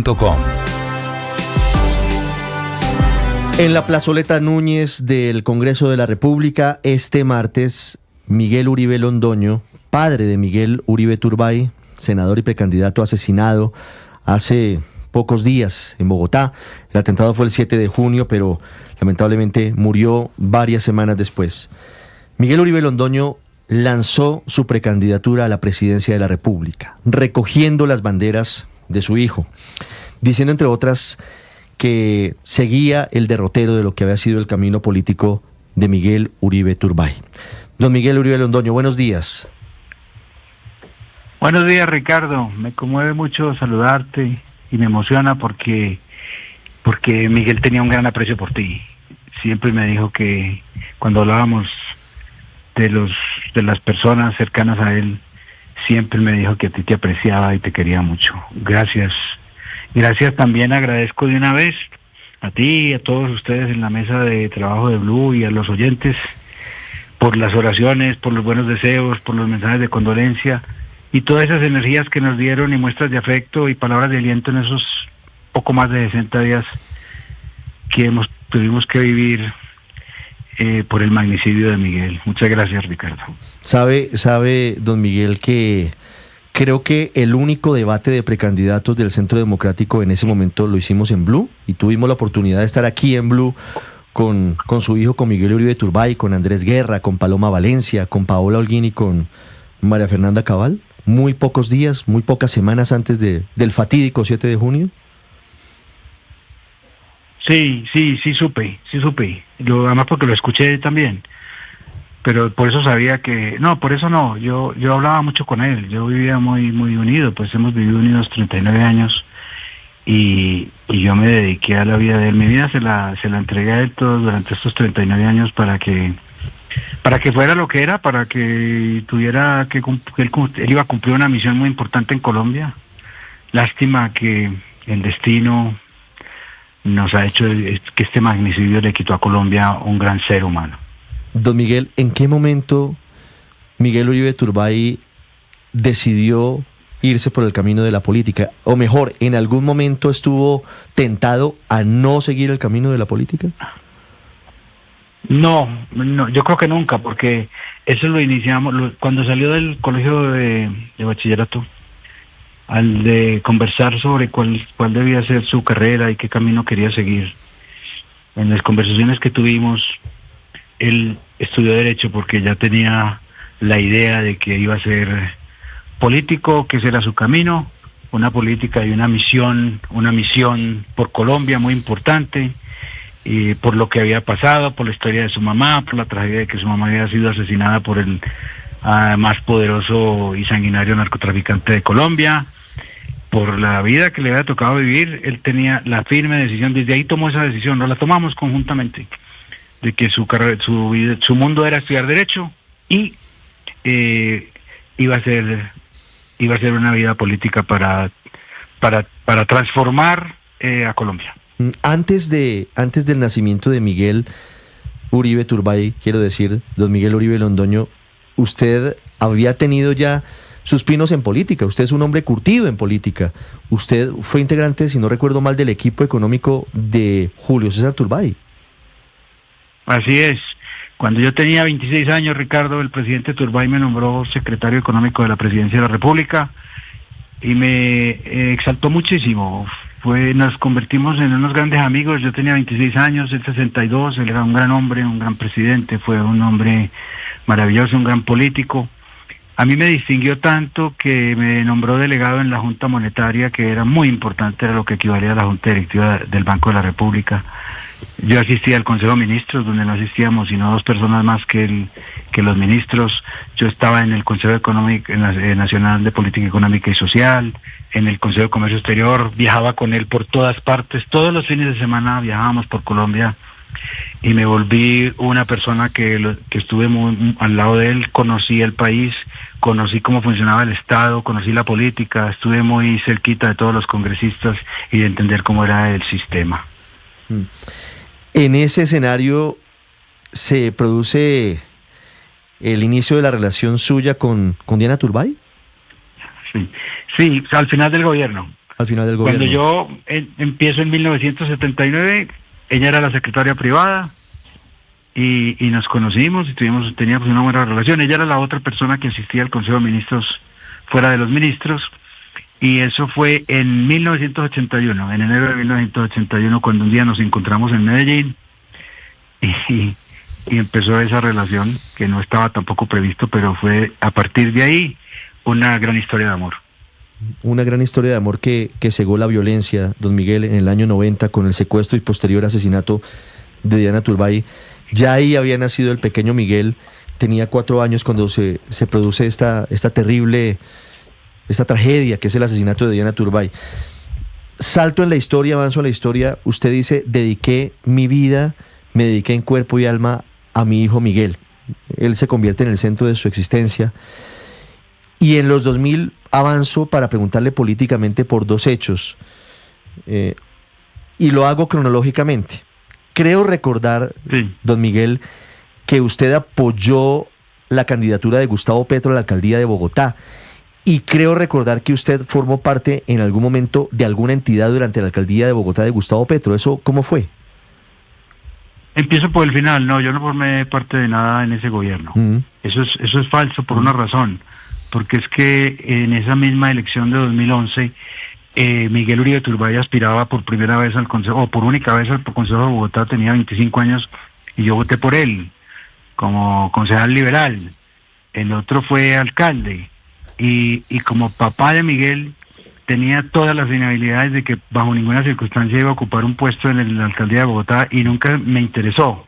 Com. En la plazoleta Núñez del Congreso de la República, este martes, Miguel Uribe Londoño, padre de Miguel Uribe Turbay, senador y precandidato asesinado hace pocos días en Bogotá. El atentado fue el 7 de junio, pero lamentablemente murió varias semanas después. Miguel Uribe Londoño lanzó su precandidatura a la presidencia de la República, recogiendo las banderas de su hijo, diciendo entre otras que seguía el derrotero de lo que había sido el camino político de Miguel Uribe Turbay. Don Miguel Uribe Londoño, buenos días. Buenos días, Ricardo. Me conmueve mucho saludarte y me emociona porque Miguel tenía un gran aprecio por ti. Siempre me dijo que cuando hablábamos de las personas cercanas a él, siempre me dijo que a ti te apreciaba y te quería mucho. Gracias. Gracias también, agradezco de una vez a ti y a todos ustedes en la mesa de trabajo de Blue y a los oyentes por las oraciones, por los buenos deseos, por los mensajes de condolencia y todas esas energías que nos dieron y muestras de afecto y palabras de aliento en esos poco más de 60 días que tuvimos que vivir por el magnicidio de Miguel. Muchas gracias, Ricardo. Sabe, don Miguel, que creo que el único debate de precandidatos del Centro Democrático en ese momento lo hicimos en Blue y tuvimos la oportunidad de estar aquí en Blue con su hijo, con Miguel Uribe Turbay, con Andrés Guerra, con Paloma Valencia, con Paola Holguín y con María Fernanda Cabal. Muy pocos días, muy pocas semanas antes del fatídico 7 de junio. Sí supe. Además porque lo escuché también. Pero por eso sabía que... No, por eso no. Yo hablaba mucho con él. Yo vivía muy unido. Pues hemos vivido unidos 39 años. Y yo me dediqué a la vida de él. Mi vida se la entregué a él todos durante estos 39 años para que fuera lo que era, para que tuviera que él iba a cumplir una misión muy importante en Colombia. Lástima que el destino nos ha hecho que este magnicidio le quitó a Colombia un gran ser humano. Don Miguel, ¿en qué momento Miguel Uribe Turbay decidió irse por el camino de la política? O mejor, ¿en algún momento estuvo tentado a no seguir el camino de la política? No, yo creo que nunca, porque eso lo iniciamos cuando salió del colegio de bachillerato, al de conversar sobre cuál debía ser su carrera y qué camino quería seguir. En las conversaciones que tuvimos, él estudió Derecho porque ya tenía la idea de que iba a ser político, que ese era su camino, una política y una misión por Colombia muy importante, y por lo que había pasado, por la historia de su mamá, por la tragedia de que su mamá había sido asesinada por el más poderoso y sanguinario narcotraficante de Colombia, por la vida que le había tocado vivir. Él tenía la firme decisión, desde ahí tomó esa decisión, no la tomamos conjuntamente, de que su mundo era estudiar Derecho y iba a ser una vida política para transformar a Colombia. Antes del nacimiento de Miguel Uribe Turbay, quiero decir, don Miguel Uribe Londoño, usted había tenido ya sus pinos en política. Usted es un hombre curtido en política. Usted fue integrante, si no recuerdo mal, del equipo económico de Julio César Turbay. Así es. Cuando yo tenía 26 años, Ricardo, el presidente Turbay me nombró secretario económico de la Presidencia de la República y me exaltó muchísimo. Nos convertimos en unos grandes amigos. Yo tenía 26 años, él 62, él era un gran hombre, un gran presidente, fue un hombre maravilloso, un gran político. A mí me distinguió tanto que me nombró delegado en la Junta Monetaria, que era muy importante, era lo que equivalía a la Junta Directiva del Banco de la República. Yo asistía al Consejo de Ministros, donde no asistíamos sino dos personas más que los ministros. Yo estaba en el Consejo Económico Nacional de Política Económica y Social, en el Consejo de Comercio Exterior, viajaba con él por todas partes, todos los fines de semana viajábamos por Colombia y me volví una persona que estuve muy al lado de él, conocí el país, conocí cómo funcionaba el Estado, conocí la política, estuve muy cerquita de todos los congresistas y de entender cómo era el sistema. En ese escenario se produce el inicio de la relación suya con Diana Turbay. Sí, al final del gobierno. al final del gobierno. Cuando yo empiezo en 1979, ella era la secretaria privada y nos conocimos y teníamos una buena relación. Ella era la otra persona que asistía al Consejo de Ministros fuera de los ministros, y eso fue en 1981, en enero de 1981, cuando un día nos encontramos en Medellín y empezó esa relación que no estaba tampoco previsto, pero fue a partir de ahí una gran historia de amor. Una gran historia de amor que cegó la violencia, don Miguel, en el año 90 con el secuestro y posterior asesinato de Diana Turbay. Ya ahí había nacido el pequeño Miguel, tenía 4 años cuando se produce esta terrible, esta tragedia que es el asesinato de Diana Turbay. Salto en la historia, avanzo en la historia, usted dice, dediqué mi vida, me dediqué en cuerpo y alma a mi hijo Miguel. Él se convierte en el centro de su existencia. Y en los 2000 avanzo para preguntarle políticamente por 2 hechos. Y lo hago cronológicamente. Creo recordar, sí, don Miguel, que usted apoyó la candidatura de Gustavo Petro a la alcaldía de Bogotá. Y creo recordar que usted formó parte en algún momento de alguna entidad durante la alcaldía de Bogotá de Gustavo Petro. ¿Eso cómo fue? Empiezo por el final. No, yo no formé parte de nada en ese gobierno. Eso es falso por una razón. Porque es que en esa misma elección de 2011, Miguel Uribe Turbay aspiraba por primera vez al Consejo, o por única vez al Consejo de Bogotá, tenía 25 años, y yo voté por él, como concejal liberal. El otro fue alcalde, y como papá de Miguel, tenía todas las inhabilidades de que bajo ninguna circunstancia iba a ocupar un puesto en la alcaldía de Bogotá, y nunca me interesó.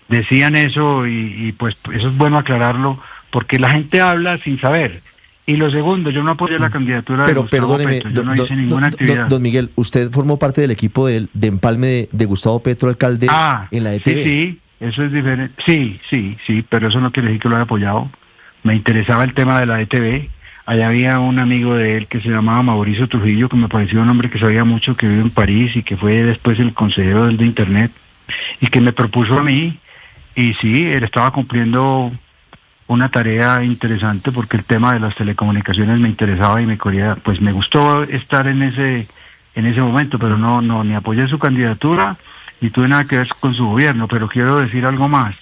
Decían eso, y pues eso es bueno aclararlo, porque la gente habla sin saber. Y lo segundo, yo no apoyé la candidatura de Gustavo Petro, yo no hice ninguna actividad. Don Miguel, usted formó parte del equipo de empalme de Gustavo Petro, alcalde, en la ETV. Sí, eso es diferente. Sí, pero eso no quiere decir que lo haya apoyado. Me interesaba el tema de la ETV. Allá había un amigo de él que se llamaba Mauricio Trujillo, que me pareció un hombre que sabía mucho, que vive en París y que fue después el consejero del de Internet, y que me propuso a mí, y sí, él estaba cumpliendo una tarea interesante porque el tema de las telecomunicaciones me interesaba y me gustó estar en ese momento, pero no ni apoyé su candidatura ni tuve nada que ver con su gobierno. Pero quiero decir algo más.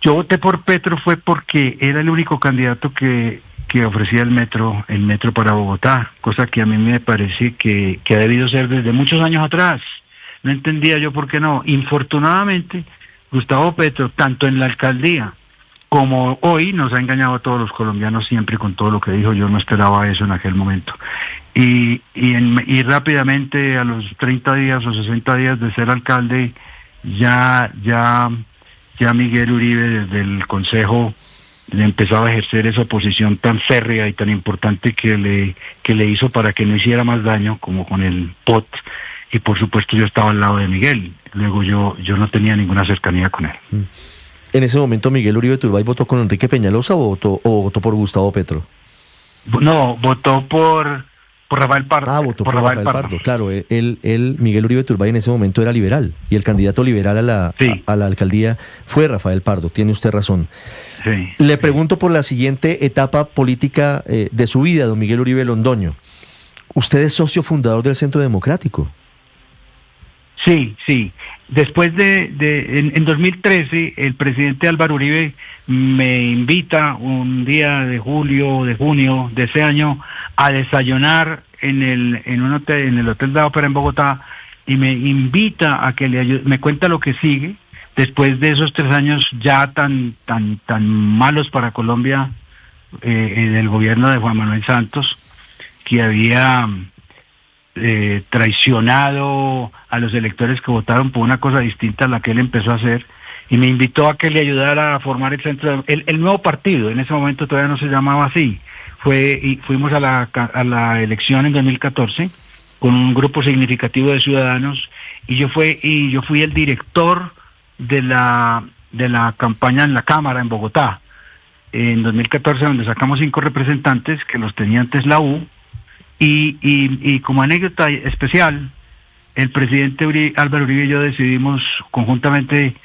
Yo voté por Petro fue porque era el único candidato que ofrecía el metro para Bogotá, cosa que a mí me parece que ha debido ser desde muchos años atrás. No entendía yo por qué no. Infortunadamente, Gustavo Petro, tanto en la alcaldía como hoy, nos ha engañado a todos los colombianos siempre con todo lo que dijo. Yo no esperaba eso en aquel momento. Y rápidamente, a los 30 días o 60 días de ser alcalde, ya Miguel Uribe desde el Consejo le empezaba a ejercer esa oposición tan férrea y tan importante que le hizo para que no hiciera más daño, como con el POT. Y por supuesto yo estaba al lado de Miguel. Luego yo no tenía ninguna cercanía con él. En ese momento, Miguel Uribe Turbay votó con Enrique Peñalosa o votó por Gustavo Petro. No, votó por Rafael Pardo. Votó por Rafael Pardo. Claro, Miguel Uribe Turbay en ese momento era liberal, y el candidato liberal a la alcaldía fue Rafael Pardo. Tiene usted razón. Sí, Le pregunto por la siguiente etapa política de su vida, don Miguel Uribe Londoño. Usted es socio fundador del Centro Democrático. Sí. Después en 2013, el presidente Álvaro Uribe me invita un día de junio de ese año a desayunar en el Hotel de la Ópera en Bogotá, y me invita a que le ayude. Me cuenta lo que sigue después de esos 3 años ya tan malos para Colombia, en el gobierno de Juan Manuel Santos, que había traicionado a los electores que votaron por una cosa distinta a la que él empezó a hacer, y me invitó a que le ayudara a formar el nuevo partido. En ese momento todavía no se llamaba así. Fuimos a la elección en 2014 con un grupo significativo de ciudadanos, y yo fui el director de la campaña en la Cámara en Bogotá en 2014, donde sacamos 5 representantes que los tenía antes la U. Y como anécdota especial, el presidente Álvaro Uribe y yo decidimos conjuntamente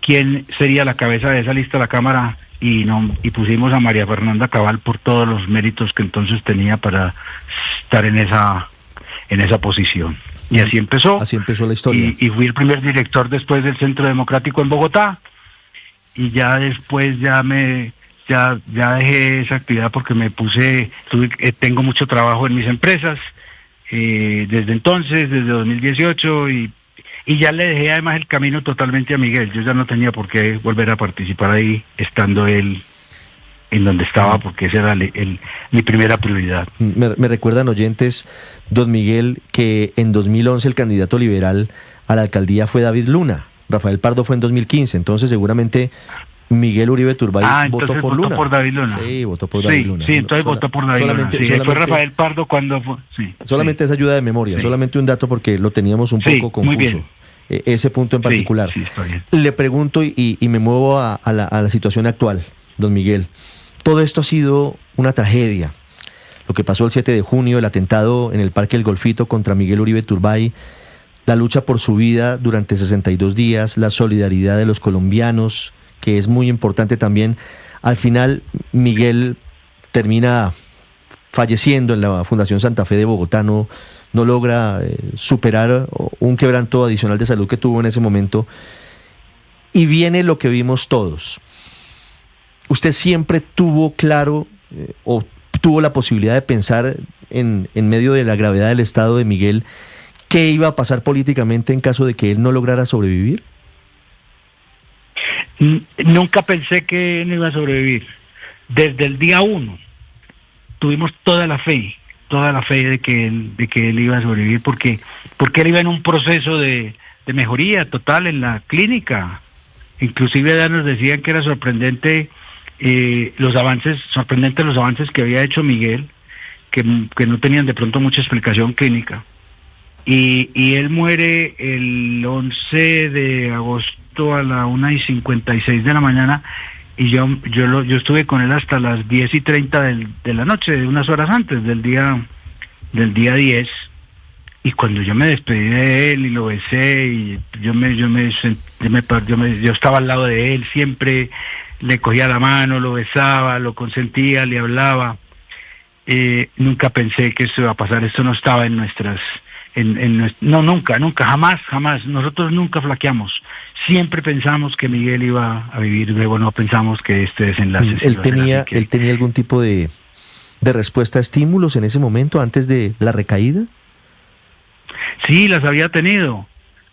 quién sería la cabeza de esa lista de la Cámara, y pusimos a María Fernanda Cabal por todos los méritos que entonces tenía para estar en esa en esa posición. Y así empezó. Así empezó la historia. Y fui el primer director después del Centro Democrático en Bogotá. Y ya después ya dejé esa actividad porque tengo mucho trabajo en mis empresas desde entonces, desde 2018, y ya le dejé además el camino totalmente a Miguel. Yo ya no tenía por qué volver a participar ahí, estando él en donde estaba, porque esa era mi primera prioridad. Me recuerdan oyentes, don Miguel, que en 2011 el candidato liberal a la alcaldía fue David Luna. Rafael Pardo fue en 2015, entonces seguramente Miguel Uribe Turbay votó por Luna. Por David Luna. Sí, votó por David Luna. Sí, entonces votó por David Luna. Sí, fue Rafael Pardo cuando fue. Sí, solamente esa ayuda de memoria, solamente un dato porque lo teníamos un poco confuso. Muy bien. Ese punto en particular. Sí, está bien. Le pregunto y me muevo a la situación actual, don Miguel. Todo esto ha sido una tragedia. Lo que pasó el 7 de junio, el atentado en el Parque El Golfito contra Miguel Uribe Turbay, la lucha por su vida durante 62 días, la solidaridad de los colombianos, que es muy importante también. Al final, Miguel termina falleciendo en la Fundación Santa Fe de Bogotá, no logra superar un quebranto adicional de salud que tuvo en ese momento. Y viene lo que vimos todos. ¿Usted siempre tuvo claro o tuvo la posibilidad de pensar en medio de la gravedad del estado de Miguel qué iba a pasar políticamente en caso de que él no lograra sobrevivir? Nunca pensé que él no iba a sobrevivir. Desde el día 1 tuvimos toda la fe de que él iba a sobrevivir, porque él iba en un proceso de mejoría total en la clínica. Inclusive ya nos decían que era sorprendente los avances que había hecho Miguel, que no tenían de pronto mucha explicación clínica. Y él muere el 11 de agosto a la 1:56 de la mañana, y yo estuve con él hasta las 10:30 de la noche, unas horas antes del día 10, y cuando yo me despedí de él y lo besé, y yo estaba al lado de él, siempre le cogía la mano, lo besaba, lo consentía, le hablaba. Nunca pensé que esto iba a pasar. Esto no estaba en nuestras... no, nunca, jamás. Nosotros nunca flaqueamos. Siempre pensamos que Miguel iba a vivir, luego no pensamos que este desenlace... ¿Él tenía algún tipo de respuesta a estímulos en ese momento, antes de la recaída? Sí, las había tenido.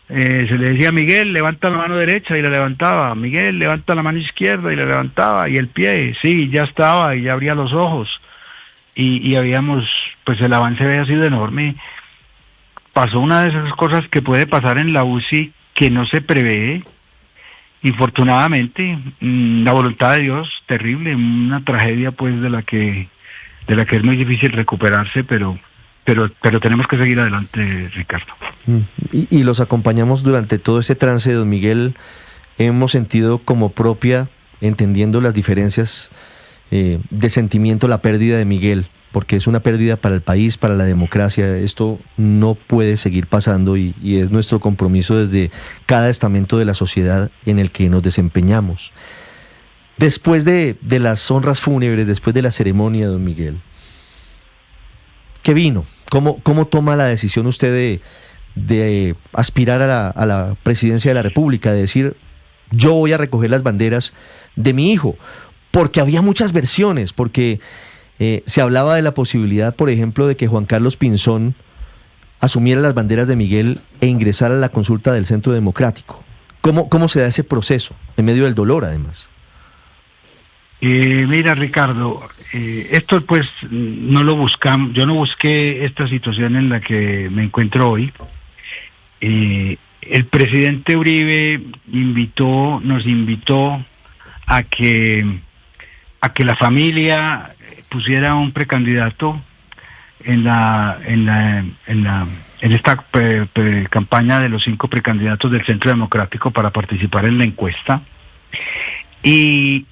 Se le decía: Miguel, levanta la mano derecha, y la levantaba. Miguel, levanta la mano izquierda, y la levantaba. Y el pie, sí, ya estaba, y ya abría los ojos. Y habíamos, pues el avance había sido enorme. Pasó una de esas cosas que puede pasar en la UCI, que no se prevé. Infortunadamente, la voluntad de Dios, terrible, una tragedia pues de la que es muy difícil recuperarse, pero tenemos que seguir adelante, Ricardo. Y los acompañamos durante todo ese trance, don Miguel. Hemos sentido como propia, entendiendo las diferencias de sentimiento, la pérdida de Miguel, porque es una pérdida para el país, para la democracia. Esto no puede seguir pasando, y es nuestro compromiso desde cada estamento de la sociedad en el que nos desempeñamos. Después de las honras fúnebres, después de la ceremonia, don Miguel, ¿qué vino? ¿Cómo toma la decisión usted de aspirar a la presidencia de la República, de decir: yo voy a recoger las banderas de mi hijo? Porque había muchas versiones, porque se hablaba de la posibilidad, por ejemplo, de que Juan Carlos Pinzón asumiera las banderas de Miguel e ingresara a la consulta del Centro Democrático. ¿Cómo se da ese proceso, en medio del dolor, además? Mira, Ricardo, esto pues no lo buscamos. Yo no busqué esta situación en la que me encuentro hoy. El presidente Uribe nos invitó a que la familia pusiera un precandidato en esta campaña de los 5 precandidatos del Centro Democrático para participar en la encuesta. Y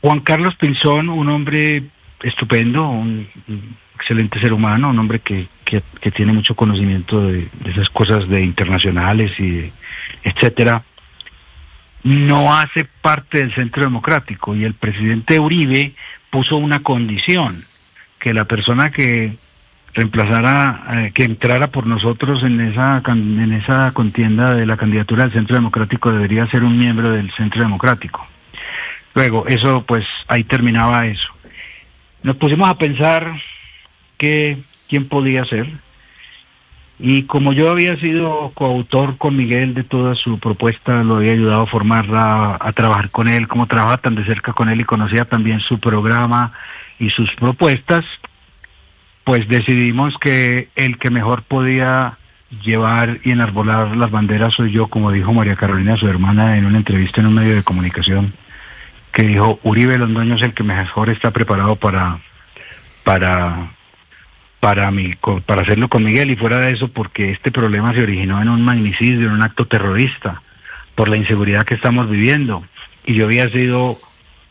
Juan Carlos Pinzón, un hombre estupendo, un excelente ser humano, un hombre que tiene mucho conocimiento de esas cosas de internacionales y etcétera, no hace parte del Centro Democrático, y el presidente Uribe puso una condición: que la persona que reemplazara, que entrara por nosotros en esa contienda de la candidatura del Centro Democrático, debería ser un miembro del Centro Democrático. Luego, eso pues ahí terminaba eso. Nos pusimos a pensar quién podía ser, y como yo había sido coautor con Miguel de toda su propuesta, lo había ayudado a formarla, a trabajar con él, como trabajaba tan de cerca con él y conocía también su programa y sus propuestas, pues decidimos que el que mejor podía llevar y enarbolar las banderas soy yo, como dijo María Carolina, su hermana, en una entrevista en un medio de comunicación, que dijo: Uribe Londoño es el que mejor está preparado para hacerlo con Miguel. Y fuera de eso, porque este problema se originó en un magnicidio, en un acto terrorista, por la inseguridad que estamos viviendo. Y yo había sido,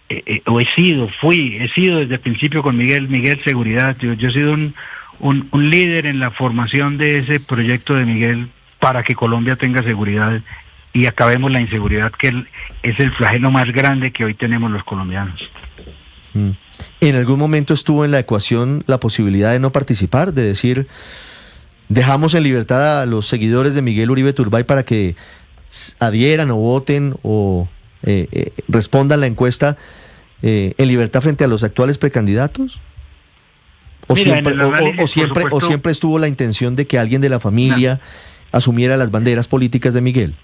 he sido desde el principio con Miguel Seguridad. Yo he sido un líder en la formación de ese proyecto de Miguel para que Colombia tenga seguridad y acabemos la inseguridad, que es el flagelo más grande que hoy tenemos los colombianos. ¿En algún momento estuvo en la ecuación la posibilidad de no participar, de decir, dejamos en libertad a los seguidores de Miguel Uribe Turbay para que adhieran o voten o respondan la encuesta en libertad frente a los actuales precandidatos? ¿O, Mira, siempre estuvo la intención de que alguien de la familia asumiera las banderas políticas de Miguel?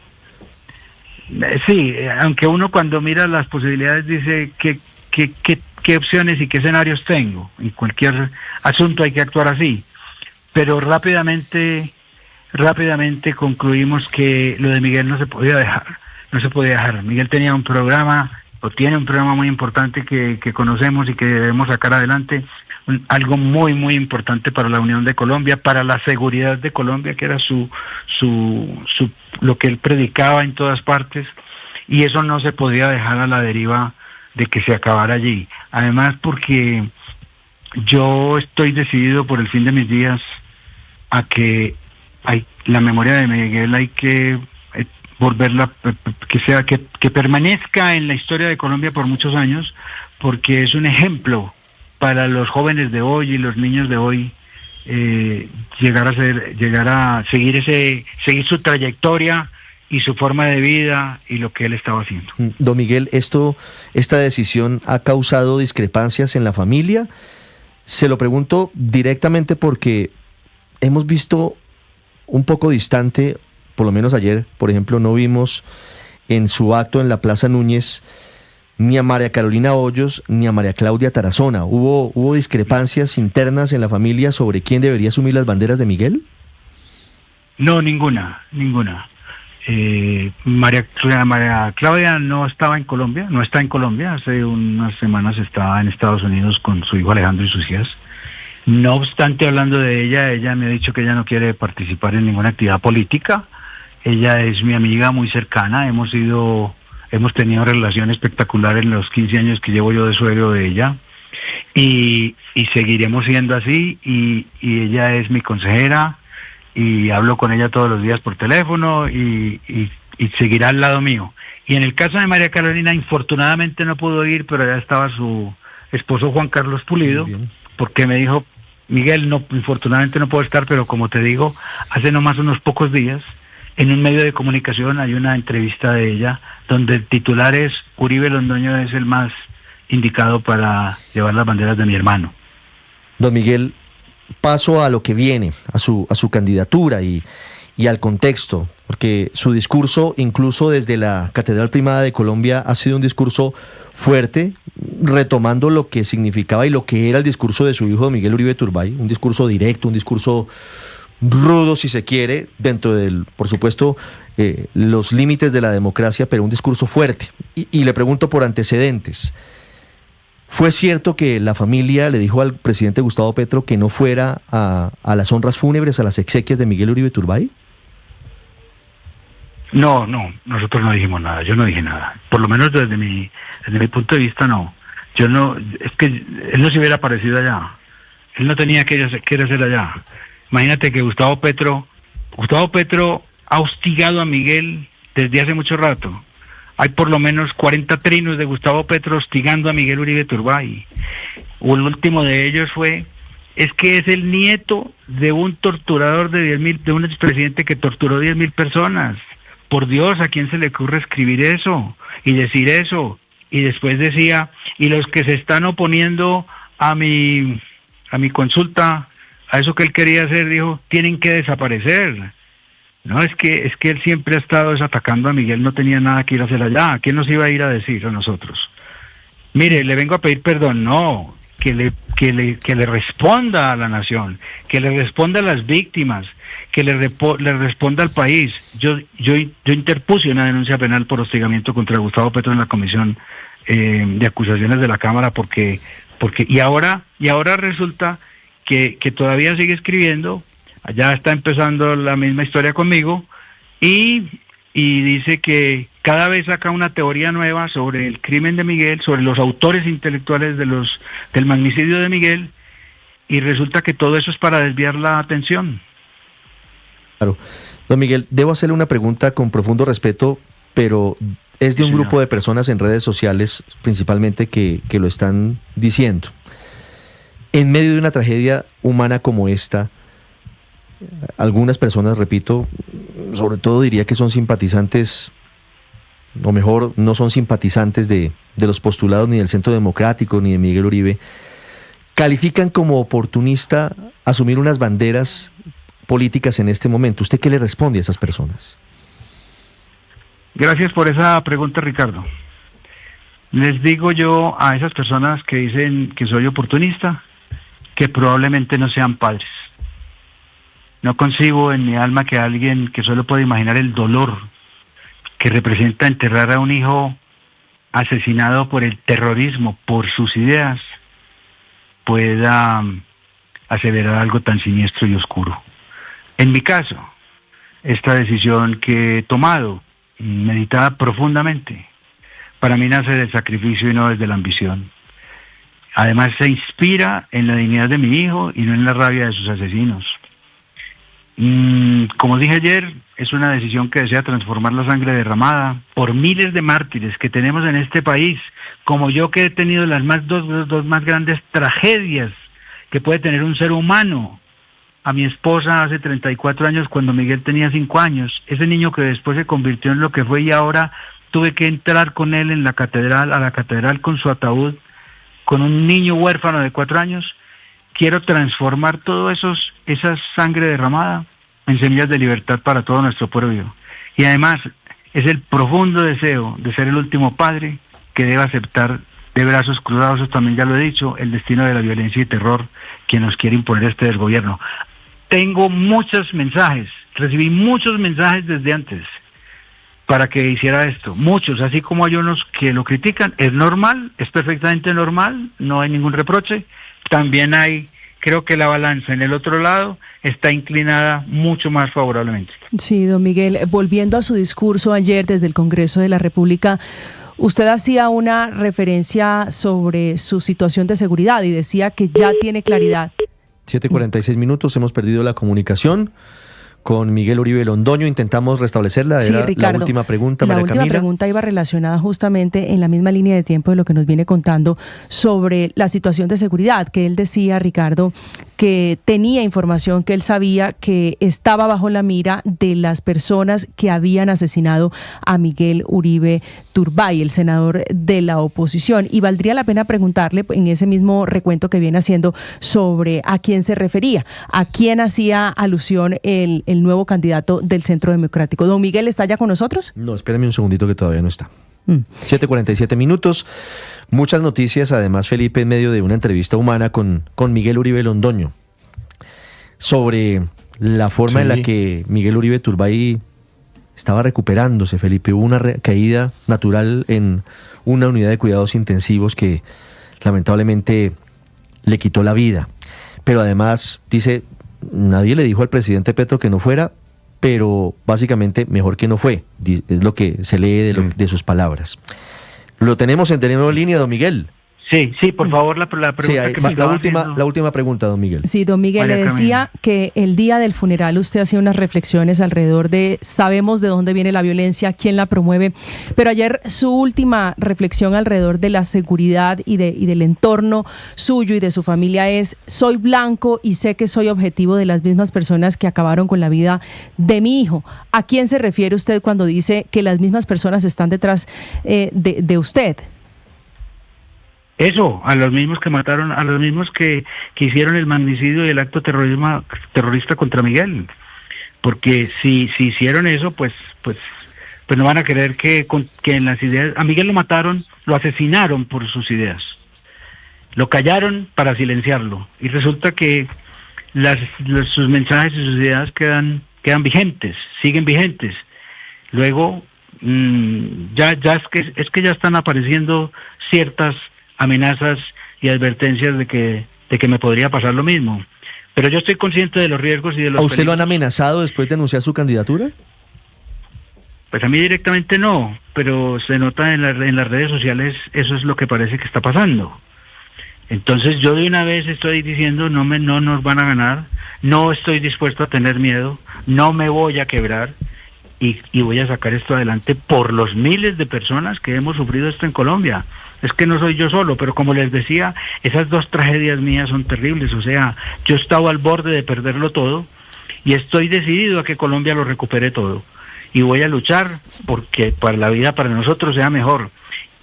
Sí, aunque uno cuando mira las posibilidades dice qué opciones y qué escenarios tengo. En cualquier asunto hay que actuar así. Pero rápidamente concluimos que lo de Miguel no se podía dejar. Miguel tenía un programa, o tiene un programa muy importante que conocemos y que debemos sacar adelante, algo muy, muy importante para la unión de Colombia, para la seguridad de Colombia, que era lo que él predicaba en todas partes, y eso no se podía dejar a la deriva de que se acabara allí. Además, porque yo estoy decidido por el fin de mis días a que la memoria de Miguel hay que volverla, que permanezca en la historia de Colombia por muchos años, porque es un ejemplo para los jóvenes de hoy y los niños de hoy, llegar a seguir su trayectoria y su forma de vida y lo que él estaba haciendo. Don Miguel, esta decisión ha causado discrepancias en la familia. Se lo pregunto directamente porque hemos visto un poco distante, por lo menos ayer, por ejemplo, no vimos en su acto en la Plaza Núñez ni a María Carolina Hoyos ni a María Claudia Tarazona. ¿Hubo discrepancias internas en la familia sobre quién debería asumir las banderas de Miguel? No, ninguna. María Claudia no está en Colombia, hace unas semanas estaba en Estados Unidos con su hijo Alejandro y sus hijas. No obstante, hablando de ella me ha dicho que ella no quiere participar en ninguna actividad política. Ella es mi amiga muy cercana, hemos tenido relación espectacular en los 15 años que llevo yo de suegro de ella, y seguiremos siendo así, y ella es mi consejera, y hablo con ella todos los días por teléfono, y seguirá al lado mío. Y en el caso de María Carolina, infortunadamente no pudo ir, pero ya estaba su esposo Juan Carlos Pulido, porque me dijo: Miguel, no, infortunadamente no puedo estar, pero como te digo, hace nomás unos pocos días, en un medio de comunicación hay una entrevista de ella, donde el titular es: Uribe Londoño es el más indicado para llevar las banderas de mi hermano. Don Miguel, paso a lo que viene, a su candidatura y al contexto, porque su discurso, incluso desde la Catedral Primada de Colombia, ha sido un discurso fuerte, retomando lo que significaba y lo que era el discurso de su hijo Miguel Uribe Turbay, un discurso directo, un discurso rudo, si se quiere, dentro del, por supuesto, los límites de la democracia, pero un discurso fuerte. Y le pregunto por antecedentes. ¿Fue cierto que la familia le dijo al presidente Gustavo Petro que no fuera a las honras fúnebres, a las exequias de Miguel Uribe Turbay? No, nosotros no dijimos nada, yo no dije nada. Por lo menos desde mi punto de vista, no. Es que él no se hubiera aparecido allá. Él no tenía que ir a hacer allá. Imagínate que Gustavo Petro ha hostigado a Miguel desde hace mucho rato. Hay por lo menos 40 trinos de Gustavo Petro hostigando a Miguel Uribe Turbay. El último de ellos fue es que es el nieto de un torturador de 10.000, de un expresidente que torturó 10.000 personas. Por Dios, ¿a quién se le ocurre escribir eso y decir eso? Y después decía, y los que se están oponiendo a mi consulta, a eso que él quería hacer, dijo, tienen que desaparecer. No, es que él siempre ha estado atacando a Miguel, no tenía nada que ir a hacer allá. ¿A quién nos iba a ir a decir a nosotros? Mire, le vengo a pedir perdón, no, que le responda a la nación, que le responda a las víctimas, que le responda al país. Yo interpuse una denuncia penal por hostigamiento contra Gustavo Petro en la Comisión de Acusaciones de la Cámara porque y ahora resulta que todavía sigue escribiendo, allá está empezando la misma historia conmigo y dice que cada vez saca una teoría nueva sobre el crimen de Miguel, sobre los autores intelectuales del magnicidio de Miguel, y resulta que todo eso es para desviar la atención. Claro. Don Miguel, debo hacerle una pregunta con profundo respeto, pero es de un grupo de personas en redes sociales, principalmente, que lo están diciendo. En medio de una tragedia humana como esta, algunas personas, repito, sobre todo diría que son simpatizantes, o mejor, no son simpatizantes de los postulados ni del Centro Democrático ni de Miguel Uribe, califican como oportunista asumir unas banderas políticas en este momento. ¿Usted qué le responde a esas personas? Gracias por esa pregunta, Ricardo. Les digo yo a esas personas que dicen que soy oportunista, que probablemente no sean padres. No concibo en mi alma que alguien que solo puede imaginar el dolor que representa enterrar a un hijo asesinado por el terrorismo, por sus ideas, pueda aseverar algo tan siniestro y oscuro. En mi caso, esta decisión que he tomado, meditada profundamente, para mí nace del sacrificio y no desde la ambición. Además se inspira en la dignidad de mi hijo y no en la rabia de sus asesinos. Como dije ayer, es una decisión que desea transformar la sangre derramada por miles de mártires que tenemos en este país, como yo, que he tenido las dos más grandes tragedias que puede tener un ser humano. A mi esposa hace 34 años, cuando Miguel tenía 5 años, ese niño que después se convirtió en lo que fue, y ahora tuve que entrar con él en la catedral, a la catedral con su ataúd, con un niño huérfano de 4 años. Quiero transformar todo esa sangre derramada en semillas de libertad para todo nuestro pueblo. Y además es el profundo deseo de ser el último padre que debe aceptar de brazos cruzados, eso también ya lo he dicho, el destino de la violencia y terror que nos quiere imponer este desgobierno. Tengo muchos mensajes, recibí muchos mensajes desde antes para que hiciera esto, muchos, así como hay unos que lo critican. Es normal, es perfectamente normal, no hay ningún reproche. También hay, creo que la balanza en el otro lado está inclinada mucho más favorablemente. Sí, don Miguel, volviendo a su discurso ayer desde el Congreso de la República, usted hacía una referencia sobre su situación de seguridad y decía que ya tiene claridad. 7:46 minutos, hemos perdido la comunicación con Miguel Uribe Londoño. Intentamos restablecerla. Sí, era Ricardo, la última pregunta, María Camila. La última pregunta iba relacionada justamente en la misma línea de tiempo de lo que nos viene contando sobre la situación de seguridad, que él decía, Ricardo, que tenía información, que él sabía que estaba bajo la mira de las personas que habían asesinado a Miguel Uribe Turbay, el senador de la oposición. Y valdría la pena preguntarle, en ese mismo recuento que viene haciendo, sobre a quién se refería, a quién hacía alusión el nuevo candidato del Centro Democrático. Don Miguel, ¿está ya con nosotros? No, espérame un segundito que todavía no está. 7:47 minutos. Muchas noticias, además, Felipe, en medio de una entrevista humana con Miguel Uribe Londoño sobre la forma en la que Miguel Uribe Turbay estaba recuperándose, Felipe. Hubo una caída natural en una unidad de cuidados intensivos que lamentablemente le quitó la vida. Pero además, dice, nadie le dijo al presidente Petro que no fuera, pero básicamente mejor que no fue. Es lo que se lee de sus palabras. Lo tenemos en teléfono en línea, don Miguel. Sí, por favor, la pregunta Sí, que me estaba haciendo. la última pregunta, don Miguel. Sí, don Miguel, María le decía que el día del funeral usted hacía unas reflexiones alrededor de sabemos de dónde viene la violencia, quién la promueve, pero ayer su última reflexión alrededor de la seguridad y del entorno suyo y de su familia es: soy blanco y sé que soy objetivo de las mismas personas que acabaron con la vida de mi hijo. ¿A quién se refiere usted cuando dice que las mismas personas están detrás de usted? Eso, a los mismos que mataron, a los mismos que hicieron el magnicidio y el acto terrorista contra Miguel. Porque si hicieron eso, pues no van a creer que en las ideas... A Miguel lo mataron, lo asesinaron por sus ideas. Lo callaron para silenciarlo. Y resulta que sus mensajes y sus ideas quedan vigentes, siguen vigentes. Luego, ya es que ya están apareciendo ciertas amenazas y advertencias de que me podría pasar lo mismo. Pero yo estoy consciente de los riesgos y de los ¿A usted lo han peligros. amenazado después de anunciar su candidatura? Pues a mí directamente no, pero se nota en las redes sociales, eso es lo que parece que está pasando. Entonces yo de una vez estoy diciendo, no nos van a ganar, no estoy dispuesto a tener miedo, no me voy a quebrar y voy a sacar esto adelante por los miles de personas que hemos sufrido esto en Colombia. Es que no soy yo solo, pero como les decía, esas dos tragedias mías son terribles. O sea, yo estaba al borde de perderlo todo y estoy decidido a que Colombia lo recupere todo. Y voy a luchar porque para la vida para nosotros sea mejor.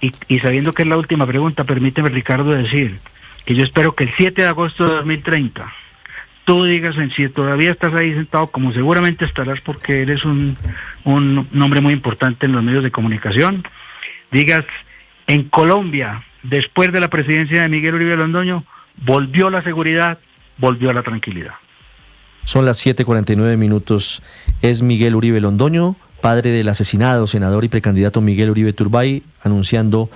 Y sabiendo que es la última pregunta, permíteme, Ricardo, decir que yo espero que el 7 de agosto de 2030 tú digas, si todavía estás ahí sentado, como seguramente estarás porque eres un hombre muy importante en los medios de comunicación, digas: en Colombia, después de la presidencia de Miguel Uribe Londoño, volvió la seguridad, volvió la tranquilidad. Son las 7:49. Es Miguel Uribe Londoño, padre del asesinado senador y precandidato Miguel Uribe Turbay, anunciando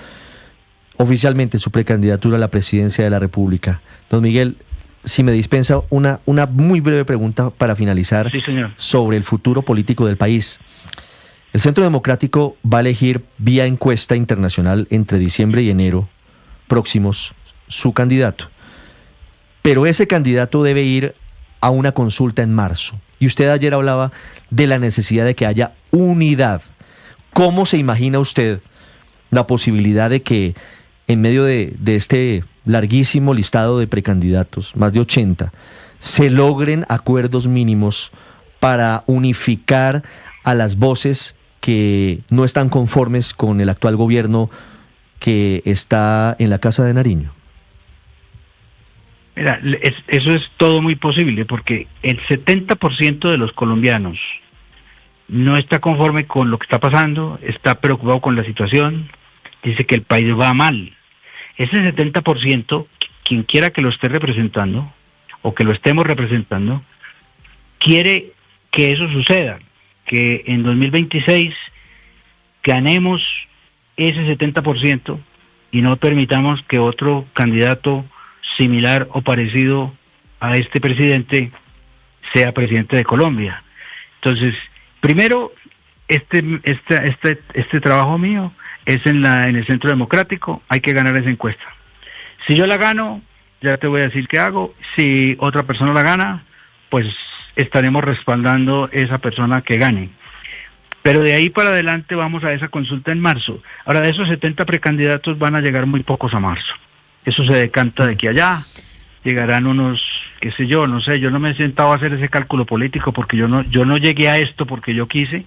oficialmente su precandidatura a la presidencia de la República. Don Miguel, si me dispensa una muy breve pregunta para finalizar. Sí, señor. Sobre el futuro político del país. El Centro Democrático va a elegir vía encuesta internacional entre diciembre y enero próximos su candidato. Pero ese candidato debe ir a una consulta en marzo. Y usted ayer hablaba de la necesidad de que haya unidad. ¿Cómo se imagina usted la posibilidad de que en medio de este larguísimo listado de precandidatos, más de 80, se logren acuerdos mínimos para unificar a las voces que no están conformes con el actual gobierno que está en la Casa de Nariño? Mira, eso es todo muy posible, porque el 70% de los colombianos no está conforme con lo que está pasando, está preocupado con la situación, dice que el país va mal. Ese 70%, quien quiera que lo esté representando, o que lo estemos representando, quiere que eso suceda, que en 2026 ganemos ese 70% y no permitamos que otro candidato similar o parecido a este presidente sea presidente de Colombia. Entonces, primero, este trabajo mío es en el Centro Democrático, hay que ganar esa encuesta. Si yo la gano, ya te voy a decir qué hago. Si otra persona la gana, pues estaremos respaldando esa persona que gane. Pero de ahí para adelante vamos a esa consulta en marzo. Ahora, de esos 70 precandidatos van a llegar muy pocos a marzo. Eso se decanta de aquí a allá. Llegarán unos, qué sé yo, no sé, yo no me he sentado a hacer ese cálculo político porque yo no llegué a esto porque yo quise.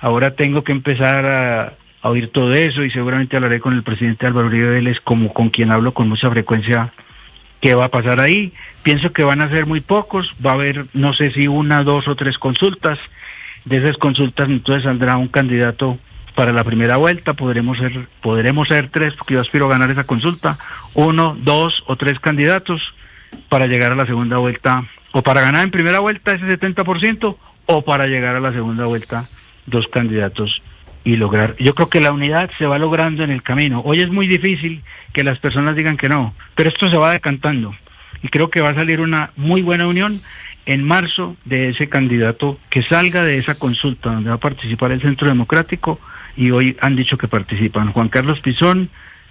Ahora tengo que empezar a oír todo eso y seguramente hablaré con el presidente Álvaro Uribe Vélez, como con quien hablo con mucha frecuencia, qué va a pasar ahí. Pienso que van a ser muy pocos, va a haber, no sé si 1, 2 o 3 consultas. De esas consultas entonces saldrá un candidato para la primera vuelta, podremos ser 3, porque yo aspiro a ganar esa consulta, 1, 2 o 3 candidatos para llegar a la segunda vuelta, o para ganar en primera vuelta ese 70%, o para llegar a la segunda vuelta 2 candidatos y lograr. Yo creo que la unidad se va logrando en el camino. Hoy es muy difícil que las personas digan que no, pero esto se va decantando y creo que va a salir una muy buena unión en marzo de ese candidato que salga de esa consulta donde va a participar el Centro Democrático, y hoy han dicho que participan Juan Carlos Pizón,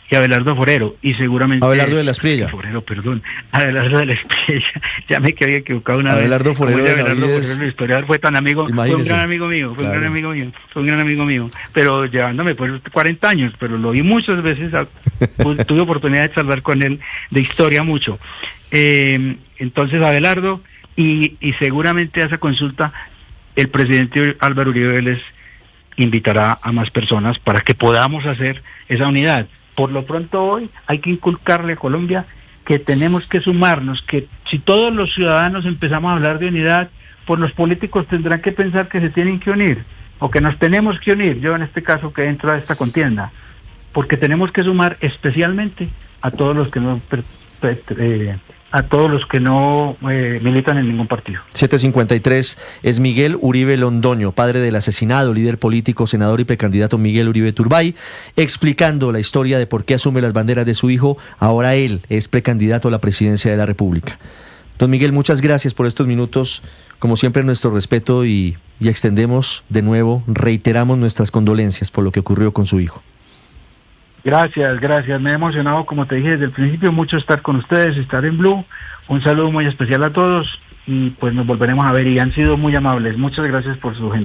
y Abelardo Forero, y seguramente... Abelardo de la Espriella. Forero, perdón, Abelardo de la Espriella, ya me había equivocado una Abelardo vez. Forero de Abelardo Navides. Forero, el historiador, fue tan amigo, Imagínese. fue un gran amigo mío, Claro. fue un gran amigo mío, pero llevándome por 40 años, pero lo vi muchas veces, tuve oportunidad de charlar con él de historia mucho. Entonces Abelardo, y seguramente a esa consulta el presidente Álvaro Uribe Vélez invitará a más personas para que podamos hacer esa unidad. Por lo pronto hoy hay que inculcarle a Colombia que tenemos que sumarnos, que si todos los ciudadanos empezamos a hablar de unidad, pues los políticos tendrán que pensar que se tienen que unir, o que nos tenemos que unir, yo en este caso que entro a esta contienda, porque tenemos que sumar especialmente a todos los que no militan en ningún partido. 753 es Miguel Uribe Londoño, padre del asesinado líder político, senador y precandidato Miguel Uribe Turbay, explicando la historia de por qué asume las banderas de su hijo. Ahora él es precandidato a la presidencia de la República. Don Miguel, muchas gracias por estos minutos. Como siempre, nuestro respeto y extendemos de nuevo, reiteramos nuestras condolencias por lo que ocurrió con su hijo. Gracias. Me he emocionado, como te dije desde el principio, mucho estar con ustedes, estar en Blue. Un saludo muy especial a todos y pues nos volveremos a ver y han sido muy amables. Muchas gracias por su gentileza.